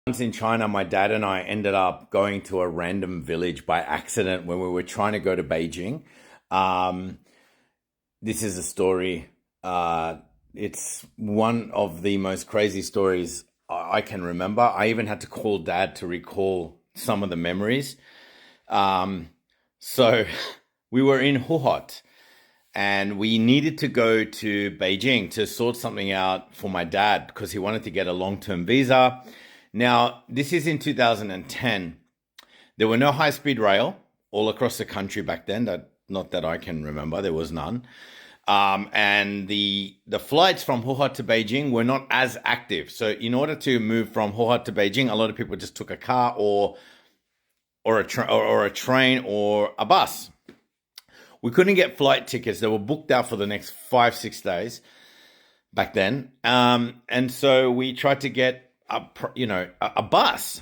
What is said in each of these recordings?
Once in China, my dad and I ended up going to a random village by accident when we were trying to go to Beijing. Um, this is a story. It's one of the most crazy stories I can remember. I even had to call dad to recall some of the memories. Um, so we were in Huhot and we needed to go to Beijing to sort something out for my dad because he wanted to get a long-term visa. Now, this is in 2010. There were no high-speed rail all across the country back then. Not that I can remember, there was none. And the flights from Hohhot to Beijing were not as active. So, in order to move from Hohhot to Beijing, a lot of people just took a car or a train or a bus. We couldn't get flight tickets; they were booked out for the next 5-6 days back then. And so we tried to get a bus.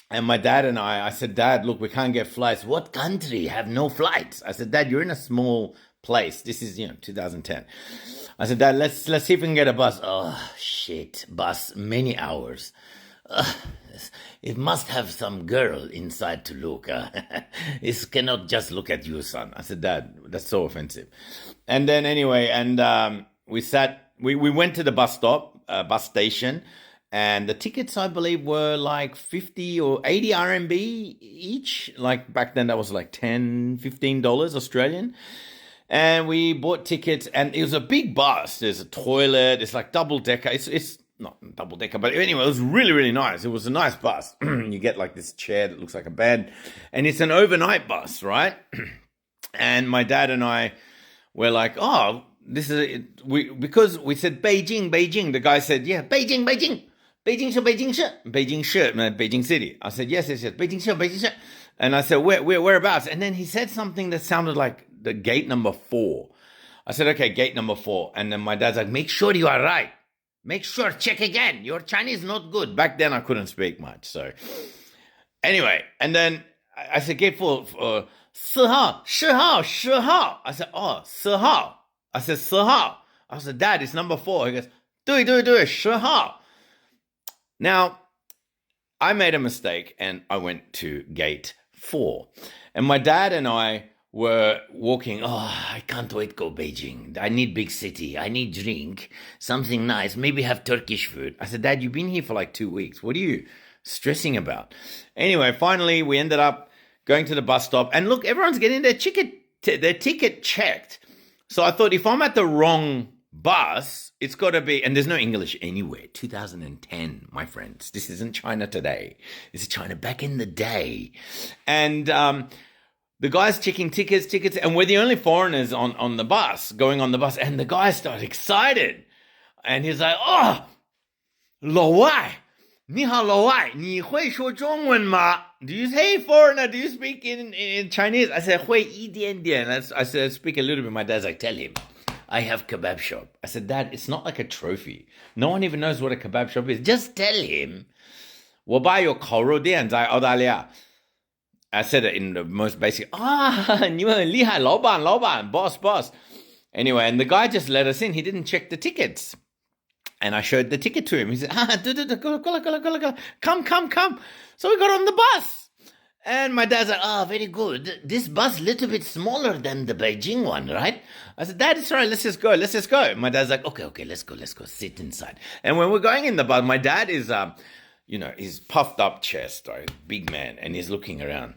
And my dad and I said, Dad, look, we can't get flights. What country have no flights? I said, Dad, you're in a small place. This is, 2010. I said, Dad, let's see if we can get a bus. Oh, shit, bus, many hours. Ugh, it must have some girl inside to look. It cannot just look at you, son. I said, Dad, that's so offensive. And then anyway, we went to the bus station, and the tickets, I believe, were like 50 or 80 RMB each. Like back then, that was like $10, $15 Australian. And we bought tickets, and it was a big bus. There's a toilet. It's like double decker. It's not double decker, but anyway, it was really, really nice. It was a nice bus. You get like this chair that looks like a bed, and it's an overnight bus, right? And my dad and I were like, oh, because we said Beijing, Beijing. The guy said, yeah, Beijing, Beijing. Beijing City. I said, yes, Beijing. And I said, whereabouts? And then he said something that sounded like the gate number 4. I said, okay, gate number 4. And then my dad's like, make sure you are right. Make sure, check again. Your Chinese is not good. Back then, I couldn't speak much. So anyway, and then I said, gate 4, 4号, 10号, 10号. I said, oh, 4号. I said, 4号. I said, Dad, it's number 4. He goes, 对, 10号. Now, I made a mistake and I went to gate 4. And my dad and I were walking. Oh, I can't wait to go Beijing. I need big city. I need drink, something nice, maybe have Turkish food. I said, Dad, you've been here for like 2 weeks. What are you stressing about? Anyway, finally, we ended up going to the bus stop. And look, everyone's getting their ticket checked. So I thought, if I'm at the wrong bus, it's got to be, and there's no English anywhere. 2010, my friends. This isn't China today. This is China back in the day. And the guy's checking tickets, and we're the only foreigners on the bus, going on the bus. And the guy started excited. And he's like, oh, 老外, 你好老外, 你会说中文吗? Do you say foreigner? Do you speak in Chinese? I said, 会一点点. I said, speak a little bit. My dad's like, tell him, I have kebab shop. I said, Dad, it's not like a trophy. No one even knows what a kebab shop is. Just tell him, 我爸有烤肉店在澳大利亚. I said it in the most basic, 你们很厉害, 老板, boss. Anyway, and the guy just let us in. He didn't check the tickets. And I showed the ticket to him. He said, come. So we got on the bus. And my dad's like, very good. This bus little bit smaller than the Beijing one, right? I said, Dad, it's all right. Let's just go. My dad's like, okay, let's go. Sit inside. And when we're going in the bus, my dad is, he's puffed up chest, right? Big man. And he's looking around.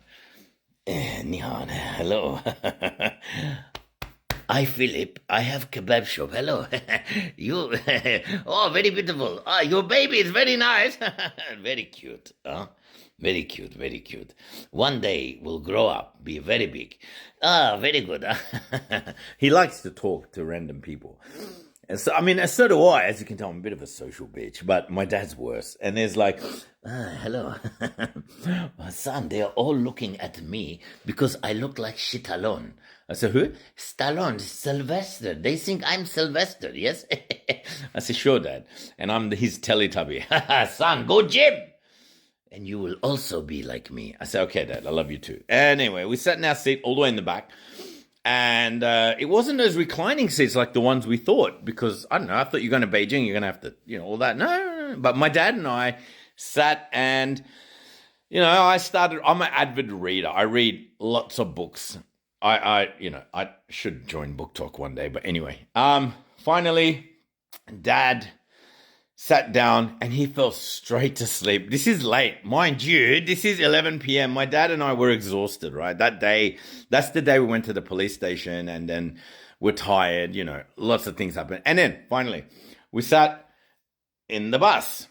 Ni hao, hello. I, Philip, I have kebab shop. Hello. You, very beautiful. Your baby is very nice. Very cute. Very cute. One day will grow up, be very big. Very good. He likes to talk to random people. And so, so do I. As you can tell, I'm a bit of a social bitch, but my dad's worse. And there's like, hello. Son, they are all looking at me because I look like Stallone. I said, who? Stallone, Sylvester. They think I'm Sylvester, yes? I said, sure, Dad. And I'm his Teletubby. Son, go gym. And you will also be like me. I said, okay, Dad, I love you too. Anyway, we sat in our seat all the way in the back. And it wasn't those reclining seats like the ones we thought, because, I don't know, I thought you're going to Beijing, you're going to have to, all that. No. But my dad and I sat and, I'm an avid reader. I read lots of books. I should join Book Talk one day, but anyway. Finally, Dad sat down and he fell straight to sleep. This is late. Mind you, this is 11 p.m. My dad and I were exhausted, right? That day, that's the day we went to the police station and then we're tired, lots of things happened. And then finally, we sat in the bus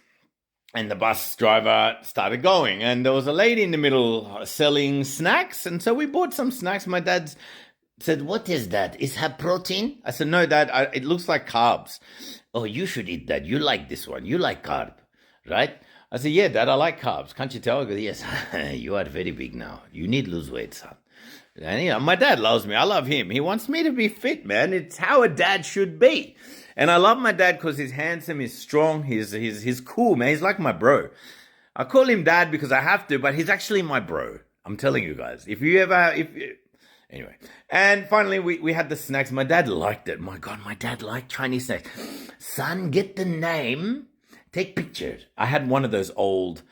and the bus driver started going and there was a lady in the middle selling snacks. And so we bought some snacks. My dad said, "What is that? Is that protein?" I said, "No, Dad, it looks like carbs." "Oh, you should eat that. You like this one. You like carb, right?" I said, "Yeah, Dad, I like carbs. Can't you tell?" He goes, "Yes, you are very big now. You need to lose weight, son." And my dad loves me. I love him. He wants me to be fit, man. It's how a dad should be. And I love my dad because he's handsome, he's strong, he's cool, man. He's like my bro. I call him Dad because I have to, but he's actually my bro. I'm telling you guys. Anyway, and finally we had the snacks. My dad liked it. My God, my dad liked Chinese snacks. "Son, get the name. Take pictures." I had one of those old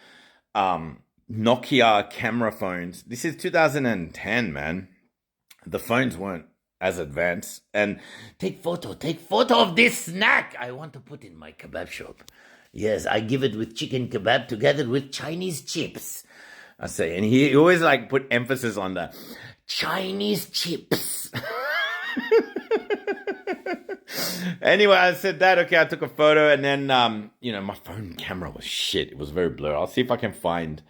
Nokia camera phones. This is 2010, man. The phones weren't as advanced. And take photo of this snack. I want to put in my kebab shop. Yes, I give it with chicken kebab together with Chinese chips. I say, and he always put emphasis on the Chinese chips. Anyway, I said that. Okay, I took a photo and then, my phone camera was shit. It was very blurry. I'll see if I can find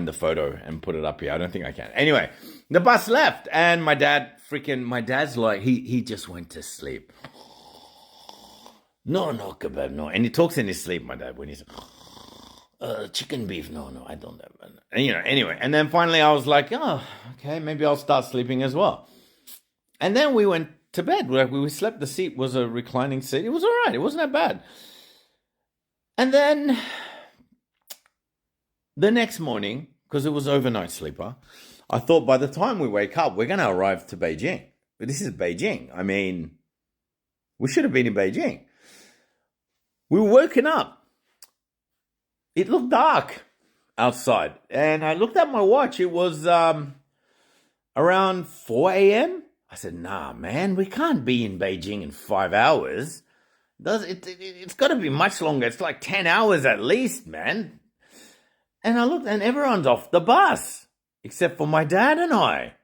the photo and put it up here. I don't think I can. Anyway, the bus left and my dad's like, he just went to sleep. No, kebab, no. And he talks in his sleep, my dad, when he's, chicken beef, no, I don't have. And, anyway. And then finally I was like, oh, okay, maybe I'll start sleeping as well. And then we went to bed. We slept. The seat was a reclining seat. It was all right. It wasn't that bad. And then the next morning, because it was overnight sleeper, I thought by the time we wake up, we're going to arrive to Beijing. But this is Beijing. I mean, we should have been in Beijing. We were woken up. It looked dark outside. And I looked at my watch. It was around 4 a.m. I said, nah, man, we can't be in Beijing in 5 hours. It's got to be much longer. It's like 10 hours at least, man. And I looked and everyone's off the bus, except for my dad and I.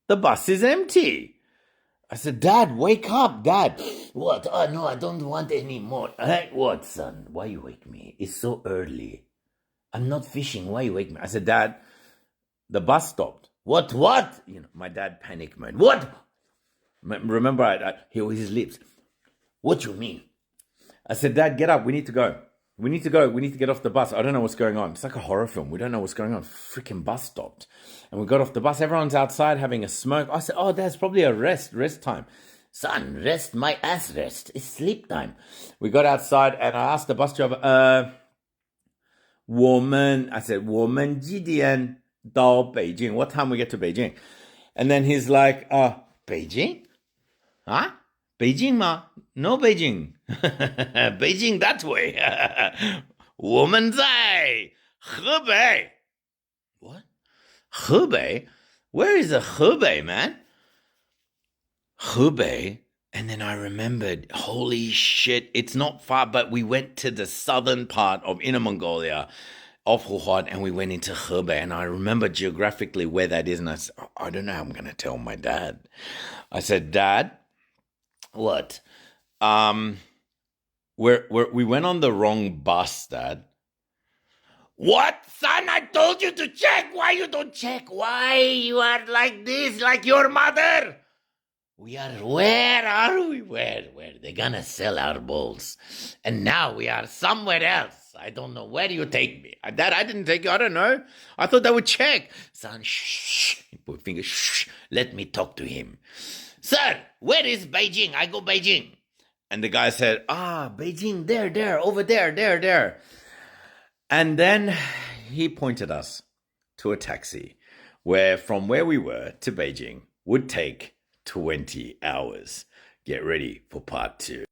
The bus is empty. I said, Dad, wake up, Dad. What? Oh, no, I don't want any more. What, son? Why you wake me? It's so early. I'm not fishing. Why you wake me? I said, Dad, the bus stopped. What? My dad panicked mode. What? Remember, I hear his lips. What you mean? I said, Dad, get up. We need to go. We need to get off the bus. I don't know what's going on. It's like a horror film. We don't know what's going on. Freaking bus stopped. And we got off the bus. Everyone's outside having a smoke. I said, oh, there's probably a rest time. Son, rest my ass rest. It's sleep time. We got outside and I asked the bus driver, 我们几点到北京? What time we get to Beijing? And then he's like, Beijing? Huh? Beijing ma? No Beijing. Beijing that way. 我们在河北. What? 河北? Where is the Hebei, man? Hebei. And then I remembered, holy shit, it's not far, but we went to the southern part of Inner Mongolia, of Wuhan, and we went into Hebei. And I remember geographically where that is. And I said, I don't know how I'm going to tell my dad. I said, Dad, what? We went on the wrong bus, Dad. What, son? I told you to check. Why you don't check? Why you are like this, like your mother? Where are we? Where? They're gonna sell our balls. And now we are somewhere else. I don't know. Where do you take me? Dad, I didn't take you. I don't know. I thought they would check. Son, shh. Put finger, shh. Let me talk to him. Sir, where is Beijing? I go Beijing. And the guy said, Beijing, there, over there. And then he pointed us to a taxi from where we were to Beijing would take 20 hours. Get ready for part 2.